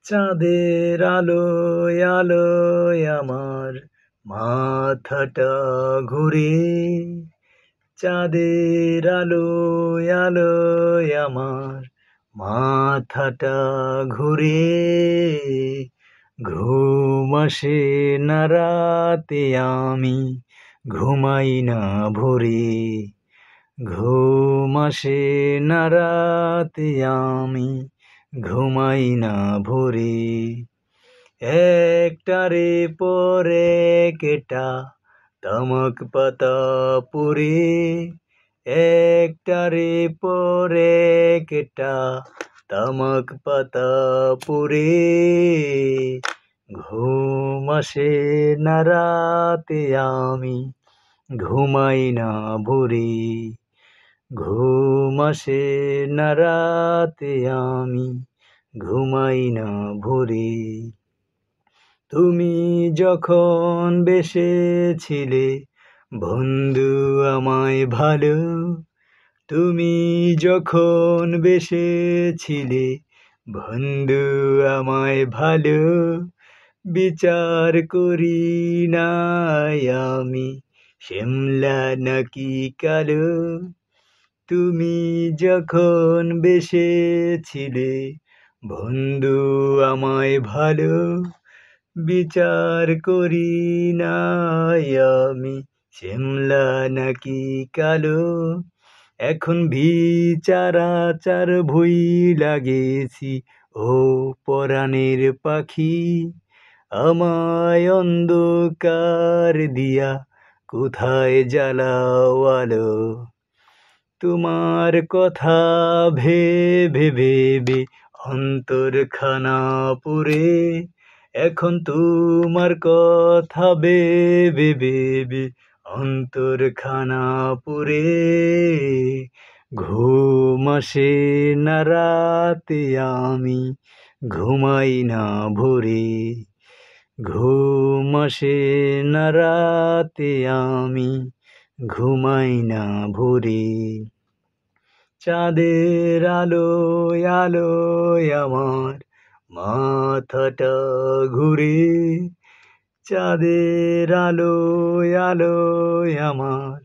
চাঁদের আলোয় আলোয় আমার মাথাটা ঘুরে। চাঁদের আলোয় আলোয় আমার মাথাটা ঘুরে। ঘুম আসে না রাতে, আমি ঘুমাই না ভোরে। ঘুম আসে না রাতে, আমি ঘুমাই না ভোরে। একটারে পরে কেটা তামাক পাতা পরে। একটারে পরে কেটা তামাক পাতা পরে। ঘুম আসে না রাতে, আমি ঘুমাই না ভোরে। ঘুম আসে না রাতে, আমি ঘুমাই না ভোরে। তুমি যখন বেসেছিলে বন্ধু আমায় ভালো। তুমি যখন বেসেছিলে বন্ধু আমায় ভালো। বিচার করি নাই আমি শ্যামলা নাকি কালো। তুমি যখন বেসেছিলে বন্ধু আমায় ভালো। বিচার করি নাই আমি শ্যামলা নাকি কালো। এখন বিচার আচার ভুইলা গেছি ও পরাণের পাখি। আমায় অন্ধকার দিয়া কোথায় জ্বালাও আলো। তোমার কথা ভেবে ভেবে অন্তরখানা পুড়ে। এখন তোমার কথা ভেবে ভেবে অন্তরখানা পুড়ে। ঘুম আসে না রাতে, আমি ঘুমাই না ভোরে। ঘুম আসে না রাতে, আমি ঘুমাই না ভোরে। চাঁদের আলোয় আলোয় আমার মাথাটা ঘুরে। চাঁদের আলোয় আলোয় আমার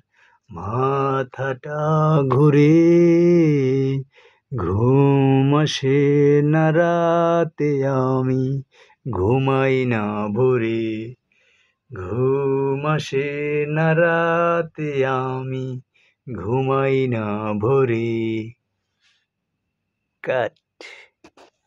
মাথাটা ঘুরে। ঘুম আসে না রাতে, আমি ঘুমাই না ভোরে। ঘুম আসে না রাতে, আমি ঘুমাই না ভোরে। কাট।